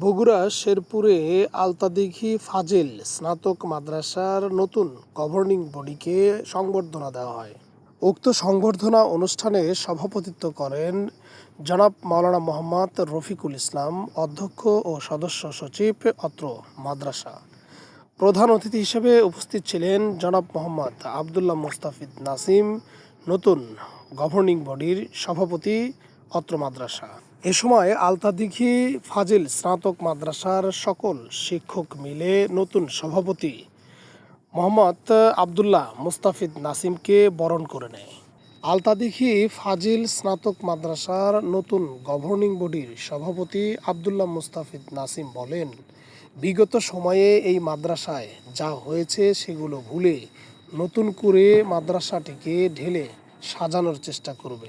বগুড়া শেরপুরে আলতাদিঘি ফাজিল স্নাতক মাদ্রাসার নতুন গভর্নিং বডিকে সংবর্ধনা দেওয়া হয়। উক্ত সংবর্ধনা অনুষ্ঠানে সভাপতিত্ব করেন জনাব মাওলানা মোহাম্মদ রফিকুল ইসলাম, অধ্যক্ষ ও সদস্য সচিব অত্র মাদ্রাসা। প্রধান অতিথি হিসেবে উপস্থিত ছিলেন জনাব মোহাম্মদ আবদুল্লাহ মুস্তাফিদ নাসিম, নতুন গভর্নিং বডির সভাপতি অত্র মাদ্রাসা। এ সময় আলতাদিঘি ফাজিল স্নাতক মাদ্রাসার সকল শিক্ষক মিলে নতুন সভাপতি মোহাম্মদ আবদুল্লাহ মুস্তাফিদ নাসিমকে বরণ করে নেয়। আলতাদিঘি ফাজিল স্নাতক মাদ্রাসার নতুন গভর্নিং বডির সভাপতি আবদুল্লাহ মুস্তাফিদ নাসিম বলেন, বিগত সময়ে এই মাদ্রাসায় যা হয়েছে সেগুলো ভুলে নতুন করে মাদ্রাসাটিকে ঢেলে সাজানোর চেষ্টা করবে।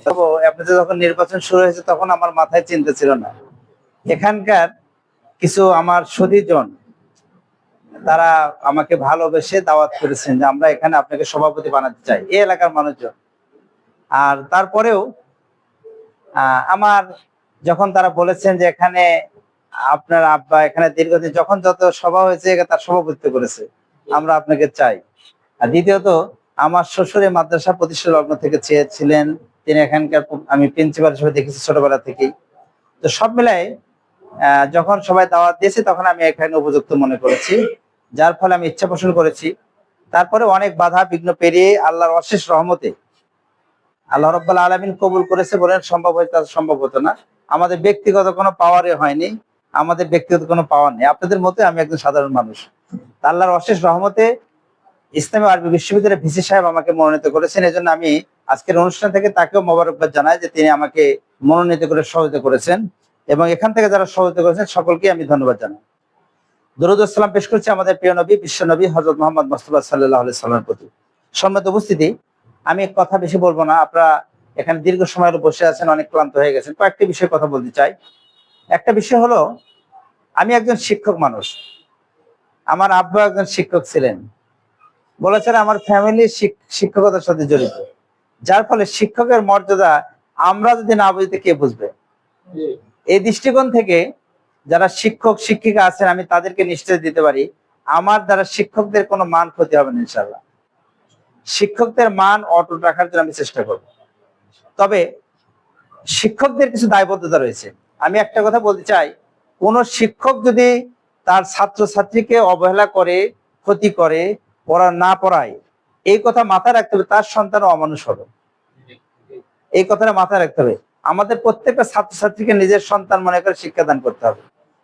আপনাদের যখন নির্বাচন শুরু হয়েছে তখন আমার মাথায় চিন্তা ছিল না। এখানকার কিছু আমার সুধীজন তারা আমাকে ভালোবেসে দাওয়াত করেছেন যে আমরা এখানে আপনাকে সভাপতি বানাতে চাই, এই এলাকার মানুষজন। আর তারপরেও আমার যখন তারা বলেছেন যে এখানে আপনার আব্বা এখানে দীর্ঘদিন যখন যত সভা হয়েছে তার সভাপতিত্ব করেছে, আমরা আপনাকে চাই। আর দ্বিতীয়ত আমার শ্বশুরে মাদ্রাসা প্রতিষ্ঠা লগ্ন থেকে চেয়েছিলেন, তিনি এখানকার আমি প্রিন্সিপাল হিসেবে দেখেছি ছোটবেলা থেকেই। তো সব মিলাই যখন সবাই দাওয়াত দিয়েছে তখন আমি এখানে উপযুক্ত মনে করেছি, যার ফলে আমি ইচ্ছা পোষণ করেছি। তারপরে অনেক বাধা বিঘ্ন পেরিয়ে আল্লাহর অশেষ রহমতে আল্লাহ রাব্বুল আলামিন কবুল করেছে। বলেন সম্ভব হয়েছে, তার সম্ভব হতো না। আমাদের ব্যক্তিগত কোনো পাওয়ারে হয়নি, আমাদের ব্যক্তিগত কোনো পাওয়ার নেই। আপনাদের মতে আমি একজন সাধারণ মানুষ। আল্লাহর অশেষ রহমতে ইসলামী আরবি বিশ্ববিদ্যালয়ের ভিসি সাহেব আমাকে মনোনীত করেছেন। এজন্য আমি আজকের অনুষ্ঠান থেকে তাকেও মোবারকবাদ জানাই যে তিনি আমাকে মনোনীত করে সহযোগিতা করেছেন, এবং এখান থেকে যারা সহযোগিতা করেছেন সকলকে আমি ধন্যবাদ জানাই। দরুদ ও সালাম পেশ করছি আমাদের প্রিয় নবী বিশ্ব নবী হযরত মুহাম্মদ মুস্তাফা সাল্লাল্লাহু আলাইহি সাল্লামের প্রতি। সম্মানিত উপস্থিতি, আমি কথা বেশি বলবো না। আপনারা এখানে দীর্ঘ সময় বসে আছেন, অনেক ক্লান্ত হয়ে গেছেন। কয়েকটি বিষয়ে কথা বলতে চাই। একটা বিষয় হলো, আমি একজন শিক্ষক মানুষ। আমার আব্বা একজন শিক্ষক ছিলেন, বলেছেন আমার ফ্যামিলি শিক্ষকতার সাথে জড়িত, যার ফলে শিক্ষকের মর্যাদা আমরা যদি না বুঝতে কে বুঝবে। এই দৃষ্টিকোণ থেকে যারা শিক্ষক শিক্ষিকা আছেন আমি তাদেরকে নিশ্চয় দিতে পারি আমার দ্বারা শিক্ষকদের কোনো মান ক্ষতি হবে না ইনশাআল্লাহ। শিক্ষকদের মান অটুট রাখার জন্য আমি চেষ্টা করব। তবে শিক্ষকদের কিছু দায়বদ্ধতা রয়েছে। আমি একটা কথা বলতে চাই, কোন শিক্ষক যদি তার ছাত্র ছাত্রীকে অবহেলা করে, ক্ষতি করে, পড়া না পড়ায়, এই কথা মাথায় রাখতে হবে, তার সন্তান অমানুষ হবে। এই কথাটা মাথায় রাখতে হবে। আমাদের প্রত্যেকটা ছাত্রছাত্রীকে নিজের সন্তান মনে করে শিক্ষাদান করতে হবে।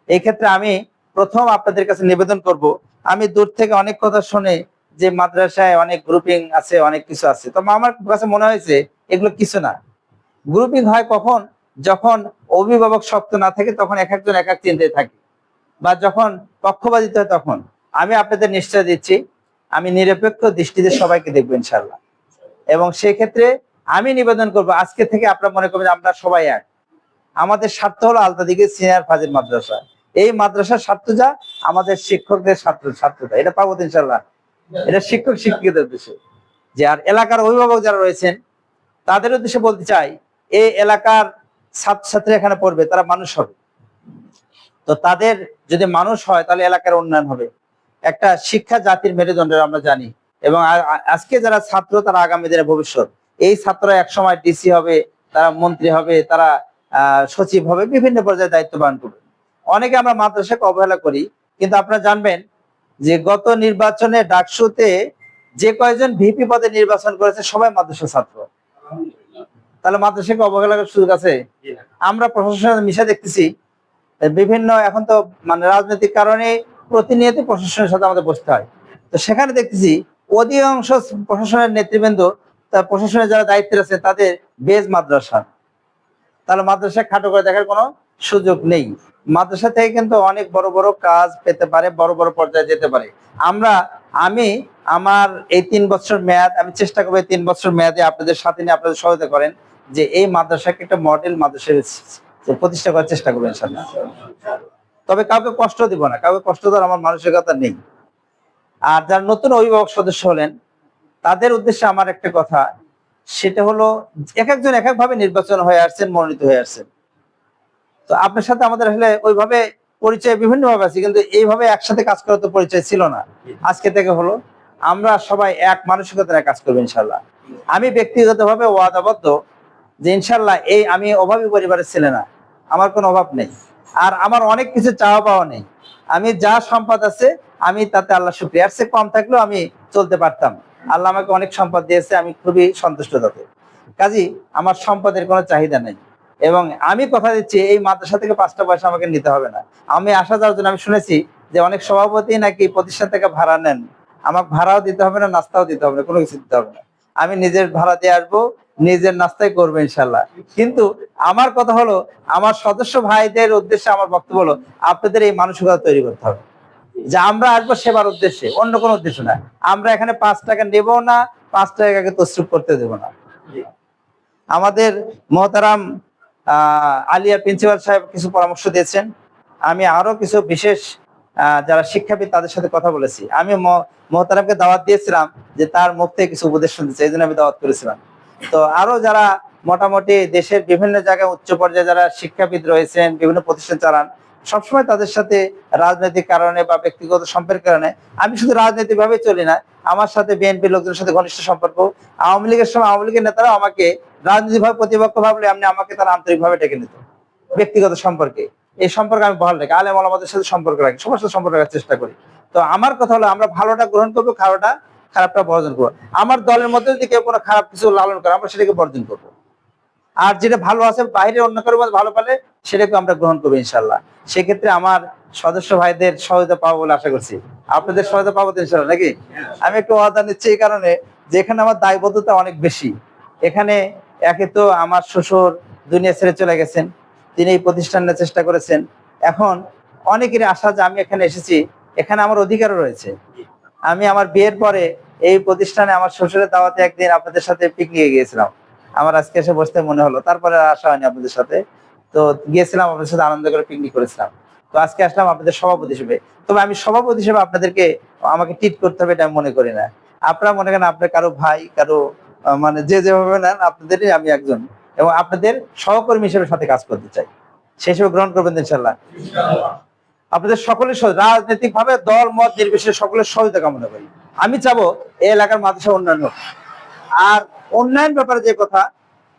এই ক্ষেত্রে আমি প্রথম আপনাদের কাছে নিবেদন করব, আমি দূর থেকে অনেক কথা শুনে যে মাদ্রাসায় অনেক গ্রুপিং আছে, অনেক কিছু আছে, তো আমার কাছে মনে হয়েছে এগুলো কিছু না। গ্রুপিং হয় কখন? যখন অভিভাবক শক্ত না থাকে, তখন এক একজন এক এক চিন্তায় থাকে, বা যখন পক্ষপাতিত্ব হয় তখন। আমি আপনাদের নিশ্চয় দিচ্ছি আমি নিরপেক্ষ দৃষ্টিতে সবাইকে দেখবো ইনশাআল্লাহ। এবং সেই ক্ষেত্রে আমি নিবেদন করব, আজকে থেকে আপনারা মনে করবেন আমরা সবাই এক। আমাদের স্বার্থ হলো আলতাদিঘি সিনিয়র ফাজিল মাদ্রাসা। এই মাদ্রাসার স্বার্থ যা, আমাদের শিক্ষকদের স্বার্থটা, এটা পাবো ইনশাআল্লাহ। এটা শিক্ষক শিক্ষিকাদের উদ্দেশ্যে। যে আর এলাকার অভিভাবক যারা রয়েছেন তাদের উদ্দেশ্যে বলতে চাই, এই এলাকার ছাত্রছাত্রী এখানে পড়বে, তারা মানুষ হবে। তো তাদের যদি মানুষ হয় তাহলে এলাকার উন্নয়ন হবে। একটা শিক্ষা জাতির মেরুদণ্ডের আমরা জানি, এবং আজকে যারা ছাত্র তারা আগামী দিনের ভবিষ্যৎ। এই ছাত্ররা একসময় ডিসি হবে, তারা মন্ত্রী হবে, তারা সচিব হবে, বিভিন্ন পর্যায়ে দায়িত্ব পালন করবে। অনেকে আমরা মাদ্রাসাকে অবহেলা করি, কিন্তু আপনারা জানবেন যে গত নির্বাচনে ডাকসুতে যে কয়েকজন ভিপি পদে নির্বাচন করেছে সবাই মাদ্রাসা ছাত্র। তাহলে মাদ্রাসাকে অবহেলা করার সুযোগ আছে? আমরা প্রশাসনের মিশা দেখতেছি বিভিন্ন, এখন তো মানে রাজনৈতিক কারণে প্রতিনিয়ত প্রশাসনের সাথে আমাদের বসতে হয়। তো সেখানে দেখতেছি অধিকাংশ প্রশাসনের নেতৃবৃন্দ, তার প্রশাসনের যারা দায়িত্বে আছে তাদের বেজ মাদ্রাসা। তাহলে মাদ্রাসা খাটো করে দেখার কোনো সুযোগ নেই। মাদ্রাসা থেকে কিন্তু অনেক বড় বড় কাজ পেতে পারে, বড় বড় পর্যায়ে যেতে পারে। আমি আমার এই 3 বছর মেয়াদ, আমি চেষ্টা করবো 3 বছর মেয়াদে আপনাদের সাথে নিয়ে আপনাদের সহায়তা করেন, যে এই মাদ্রাসাকে একটা মডেল মাদ্রাসা প্রতিষ্ঠা করার চেষ্টা করবেন ইনশাআল্লাহ। তবে কাউকে কষ্ট দিব না, কাউকে কষ্ট দেওয়ার আমার মানসিকতা নেই। আর যারা নতুন অভিভাবক সদস্য হলেন তাদের উদ্দেশ্যে আমার একটা কথা, সেটা হলো এক একজন এক এক ভাবে নির্বাচন হয়ে আসছেন, মনোনীত হয়ে আসছেন। তো আপনার সাথে আমাদের আসলে ওইভাবে পরিচয় বিভিন্ন ভাবে আছে, কিন্তু এইভাবে একসাথে কাজ করার তো পরিচয় ছিল না। আজকে থেকে হলো। আমরা সবাই এক মানসিকতা নিয়ে কাজ করবো ইনশাল্লাহ। আমি ব্যক্তিগতভাবে ওয়াদাবদ্ধ যে ইনশাল্লাহ এই আমি অভাবী পরিবারের ছেলে না, আমার কোনো অভাব নেই, আর আমার অনেক কিছু চাওয়া পাওয়া নেই। আমি যা সম্পদ আছে আমি তাতে আল্লাহ শুকরিয়া, এর চেয়ে কম থাকলেও আমি চলতে পারতাম। আল্লাহ আমাকে অনেক সম্পদ দিয়েছে, আমি খুবই সন্তুষ্ট তাতে। কাজী আমার সম্পদের কোনো চাহিদা নেই, এবং আমি কথা দিচ্ছি এই মাদ্রাসা থেকে 5টা পয়সা আমাকে নিতে হবে না। আমি আসা যাওয়ার জন্য আমি শুনেছি যে অনেক সভাপতি নাকি প্রতিষ্ঠান থেকে ভাড়া নেন, আমাকে ভাড়াও দিতে হবে না, নাস্তাও দিতে হবে না, কোনো কিছু দিতে হবে না। আমি নিজের ভাড়া দিয়ে আসবো, নিজের নাস্তাই করবো ইনশাল্লাহ। কিন্তু আমার কথা হলো, আমার সদস্য ভাইদের উদ্দেশ্যে আমার বক্তব্য হলো, আপনাদের এই মানসিকতা তৈরি করতে হবে যে আমরা আসবো সেবার উদ্দেশ্যে, অন্য কোনো উদ্দেশ্য না। আমরা এখানে 5 টাকা নেবো না, 5 টাকাকে তসরুপ করতে দেবো না। আমাদের মহতারাম আলিয়া প্রিন্সিপাল সাহেব কিছু পরামর্শ দিয়েছেন। আমি আরো কিছু বিশেষ যারা শিক্ষাবিদ তাদের সাথে কথা বলেছি। আমি মহতারামকে দাওয়াত দিয়েছিলাম যে তার মুখ থেকে কিছু উপদেশ শুনতে চাই, এই জন্য আমি দাওয়াত করেছিলাম। তো আরো যারা মোটামুটি দেশের বিভিন্ন জায়গায় উচ্চ পর্যায়ে যারা শিক্ষাবিদ রয়েছেন, বিভিন্ন প্রতিষ্ঠান চালান, সবসময় তাদের সাথে রাজনৈতিক কারণে বা ব্যক্তিগত সম্পর্কের কারণে, আমি শুধু রাজনৈতিক ভাবে চলি না, আমার সাথে বিএনপি লোকজনের সাথে ঘনিষ্ঠ সম্পর্ক। আওয়ামী লীগের সময় আওয়ামী লীগের নেতারা আমাকে রাজনৈতিক ভাবে প্রতিপক্ষ ভাবলে এমনি আমাকে তারা আন্তরিক ভাবে ডেকে নিত ব্যক্তিগত সম্পর্কে। এই সম্পর্কে আমি বহাল রাখি, আলেম ওলামাদের সাথে সম্পর্ক রাখি, সবার সাথে সম্পর্ক রাখার চেষ্টা করি। তো আমার কথা হলো, আমরা ভালোটা গ্রহণ করবো, খারাপটা বর্জন করবো। আমার দলের মধ্যে যদি কেউ কোনো খারাপ কিছু লালন করে, আমরা সেটাকে বর্জন করবো। আর যেটা ভালো আছে বাইরে অন্য কারো মধ্যে ভালো পেলে সেটাকে আমরা গ্রহণ করবো ইনশাল্লাহ। সেক্ষেত্রে আমার সদস্য ভাইদের সহায়তা পাবো বলে আশা করছি। আপনাদের সহায়তা পাবো তো ইনশাল্লাহ, নাকি? আমি একটু ওয়াদা নিচ্ছি এই কারণে যে এখানে আমার দায়বদ্ধতা অনেক বেশি। এখানে একে তো আমার শ্বশুর দুনিয়া ছেড়ে চলে গেছেন, তিনি এই প্রতিষ্ঠানের চেষ্টা করেছেন। এখন অনেকেরই আশা যে আমি এখানে এসেছি, এখানে আমার অধিকারও রয়েছে। আমি আমার বিয়ের পরে এই প্রতিষ্ঠানে আমার শ্বশুরের দাওয়াতে একদিন আপনাদের সাথে পিকনিকে গিয়েছিলাম। আমার আজকে এসে বসতে মনে হলো, তারপরে আর আসা হয়নি আপনাদের সাথে। তো গিয়েছিলাম আপনাদের সাথে, আনন্দ করে পিকনিক করেছিলাম। তো আজকে আসলাম আপনাদের সভাপতি হিসেবে। তবে আমি সভাপতি হিসেবে আপনাদেরকে আমাকে ট্রিট করতে হবে এটা আমি মনে করি না। আপনারা মনে করেন আপনার কারো ভাই, কারো মানে যে যেভাবে নেন, আপনাদেরই আমি একজন, এবং আপনাদের সহকর্মী হিসেবে সাথে কাজ করতে চাই। সেই হিসেবে গ্রহণ করবেন ইনশাল্লাহ। আপনাদের সকলের রাজনৈতিক ভাবে দল মত নির্বিশেষে সকলের সহযোগিতা কামনা করি। আমি চাবো এই এলাকার মাদ্রাসা উন্নয়ন হোক। আর উন্নয়ন ব্যাপারে যে কথা,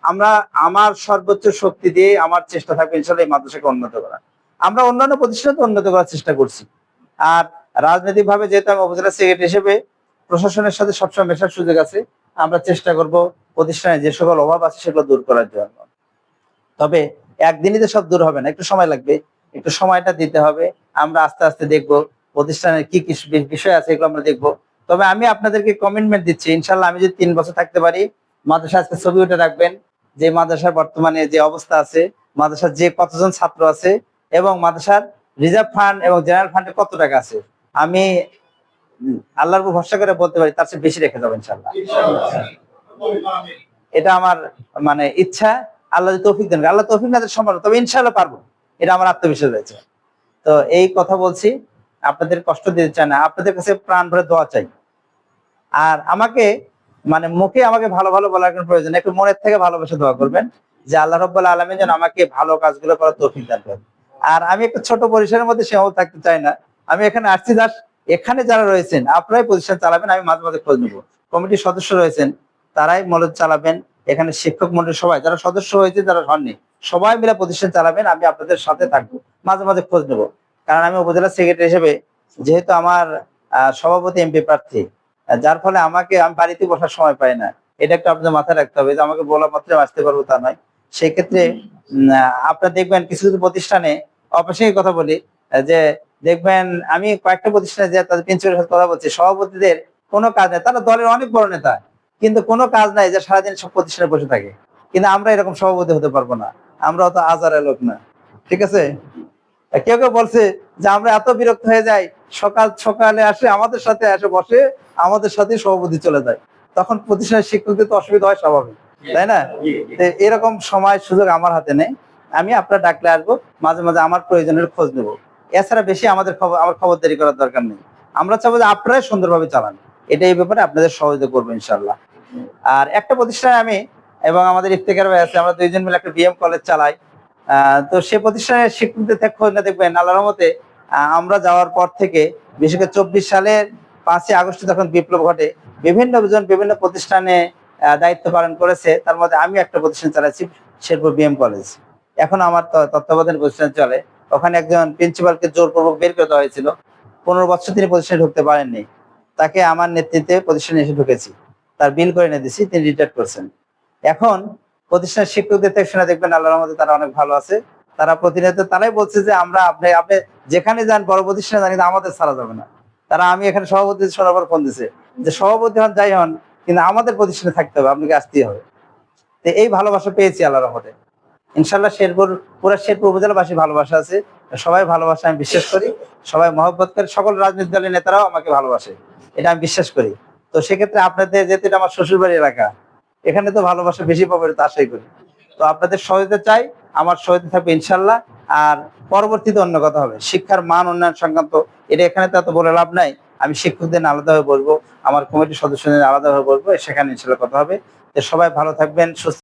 আমরা আমার সর্বোচ্চ শক্তি দিয়ে আমার চেষ্টা থাকবে ইনশাল্লাহ এই মাদ্রাসাকে উন্নত করা। আমরা অন্যান্য প্রতিষ্ঠানকে উন্নত করার চেষ্টা করছি। আর রাজনৈতিক ভাবে যেহেতু আমি উপজেলা সেক্রেটারি হিসেবে প্রশাসনের সাথে সবসময় মেশার সুযোগ আছে, আমরা চেষ্টা করব প্রতিষ্ঠানে যে সকল অভাব আছে সেগুলো দূর করার জন্য। তবে একদিনই তো সব দূর হবে না, একটু সময় লাগবে, একটু সময়টা দিতে হবে। আমরা আস্তে আস্তে দেখবো প্রতিষ্ঠানের কি কি বিষয় আছে, এগুলো আমরা দেখবো। তবে আমি আপনাদেরকে কমিটমেন্ট দিচ্ছি, ইনশাল্লাহ আমি যদি 3 বছর থাকতে পারি, মাদ্রাসা আজকে ছবি উঠে রাখবেন যে মাদ্রাসার বর্তমানে যে অবস্থা আছে, মাদ্রাসার যে কতজন ছাত্র আছে, এবং মাদ্রাসার রিজার্ভ ফান্ড এবং জেনারেল ফান্ডে কত টাকা আছে, আমি আল্লাহর উপর ভরসা করে বলতে পারি তার চেয়ে বেশি রেখে যাবো ইনশাল্লাহ। এটা আমার মানে ইচ্ছা। আল্লাহ যদি তৌফিক দেন, আল্লাহ তৌফিক না দিলে সম্ভব না, তবে ইনশাল্লাহ পারবো, এটা আমার আত্মবিশ্বাস রয়েছে। তো এই কথা বলছি, আপনাদের কষ্ট দিতে চাই না, আপনাদের কাছে প্রাণ ভরে দোয়া চাই। আর আমাকে মানে মুখে আমাকে ভালো ভালো বলার কোনো প্রয়োজন নেই, একটু মনের থেকে ভালোবেসে দোয়া করবেন যে আল্লাহ রাব্বুল আলামিন যেন আমাকে ভালো কাজগুলো করার তৌফিক দান করেন। আর আমি একটা ছোট পরিসরের মধ্যে সীমাবদ্ধ থাকতে চাই না। আমি এখানে আসছি জাস্ট, এখানে যারা রয়েছেন আপনারাই প্রতিষ্ঠান চালাবেন, আমি মাঝে মাঝে খোঁজ নেবো। কমিটির সদস্য রয়েছেন তারাই মূলত চালাবেন, এখানে শিক্ষক মন্ডলী সবাই যারা সদস্য হয়েছে যারা হননি সবাই মিলে প্রতিষ্ঠান চালাবেন, আমি আপনাদের সাথে থাকবো, মাঝে মাঝে খোঁজ নেবো। কারণ আমি উপজেলা সেক্রেটারি হিসেবে যেহেতু আমার সভাপতি এমপি প্রার্থী, যার ফলে আমাকে আমি বাড়িতে বসার সময় পাই না। এটা একটা আপনাদের মাথায় রাখতে হবে যে আমাকে বলা মাত্র আসতে পারবো তা নয়। সেই ক্ষেত্রে আপনারা দেখবেন কিছু কিছু প্রতিষ্ঠানে, অপ্রাসঙ্গিক কথা বলি, যে দেখবেন আমি কয়েকটা প্রতিষ্ঠানে যে তাদের প্রিন্সিপালের সাথে কথা বলছি, সভাপতিদের কোনো কাজ নেই, তারা দলের অনেক বড় নেতা, কিন্তু কোনো কাজ নাই, যে সারাদিন সব প্রতিষ্ঠানে বসে থাকে। কিন্তু আমরা এরকম সভাপতি হতে পারবো না, আমরা অত আজারের লোক না, ঠিক আছে? কেউ কেউ বলছে যে আমরা এত বিরক্ত হয়ে যাই, সকালে আসে আমাদের সাথে এসে বসে, আমাদের সাথে সভাপতি চলে যায়, তখন প্রতিষ্ঠানের শিক্ষকদের তো অসুবিধা হয় স্বাভাবিক, তাই না? এরকম সময় সুযোগ আমার হাতে নেই। আমি আপনার ডাকলে আসবো, মাঝে মাঝে আমার প্রয়োজনের খোঁজ নেবো। এছাড়া বেশি আমার খবরদারি করার দরকার নেই। আমরা চাবো যে আপনারাই সুন্দরভাবে চালান, এটা এই ব্যাপারে আপনাদের সহযোগিতা করবো ইনশাল্লাহ। আর একটা প্রতিষ্ঠানে আমি এবং আমাদের ইফতেখার ভাই আছে, আমরা দুইজন মিলে একটা বিএম কলেজ চালাই। তো সে প্রতিষ্ঠানের শিক্ষকদের খোঁজ না দেখবেন আল্লাহর রহমতে আমরা যাওয়ার পর থেকে বিশেষ করে 24 সালের 5ই আগস্ট যখন বিপ্লব ঘটে বিভিন্ন জন বিভিন্ন প্রতিষ্ঠানে দায়িত্ব পালন করেছে। তার মধ্যে আমি একটা প্রতিষ্ঠান চালাচ্ছি, শেরপুর বিএম কলেজ। এখন আমার তত্ত্বাবধানে প্রতিষ্ঠান চলে। ওখানে একজন প্রিন্সিপালকে জোরপূর্বক বের করে দেওয়া হয়েছিল। 15 বছর তিনি প্রতিষ্ঠানে ঢুকতে পারেননি। তাকে আমার নেতৃত্বে প্রতিষ্ঠানে এসে ঢুকেছি, তার বিল করে এনে দিছি, তিনি রিটায়ার করছেন। এখন প্রতিষ্ঠানের শিক্ষকদের থেকে শুনে দেখবেন আল্লাহর রহমতে তারা অনেক ভালো আছে। তারা প্রতিনিয়ত তারাই বলছে যে আমরা আপনি যেখানে যান বড় প্রতিষ্ঠানে জানি আমাদের ছাড়া যাবে না। তারা আমি এখানে সভাপতি শোনার পর ফোন দিছে যে সভাপতি হন যাই হন, কিন্তু আমাদের প্রতিষ্ঠানে থাকতে হবে, আপনাকে আসতেই হবে। তো এই ভালোবাসা পেয়েছি আল্লাহর রহমতে। ইনশাল্লাহ পুরো শেরপুর উপজেলাবাসী ভালোবাসা আছে, সবাই ভালোবাসে আমি বিশ্বাস করি, সবাই মহব্বত করে, সকল রাজনৈতিক দলের নেতারাও আমাকে ভালোবাসে, এটা আমি বিশ্বাস করি। তো সেক্ষেত্রে আপনাদের, যেহেতু এটা আমার শ্বশুর বাড়ি এলাকা, এখানে তো ভালোবাসা বেশি পাবে তা আশাই করি। তো আপনাদের সহযোগিতা চাই, আমার সহযোগিতা থাকবে ইনশাল্লাহ। আর পরবর্তীতে অন্য কথা হবে শিক্ষার মান উন্নয়ন সংক্রান্ত, এটা এখানে তো এত বলে লাভ নাই। আমি শিক্ষকদের আলাদাভাবে বলবো, আমার কমিটির সদস্যদের আলাদাভাবে বলবো, সেখানে ইনশাল্লাহ কথা হবে। তো সবাই ভালো থাকবেন, সুস্থ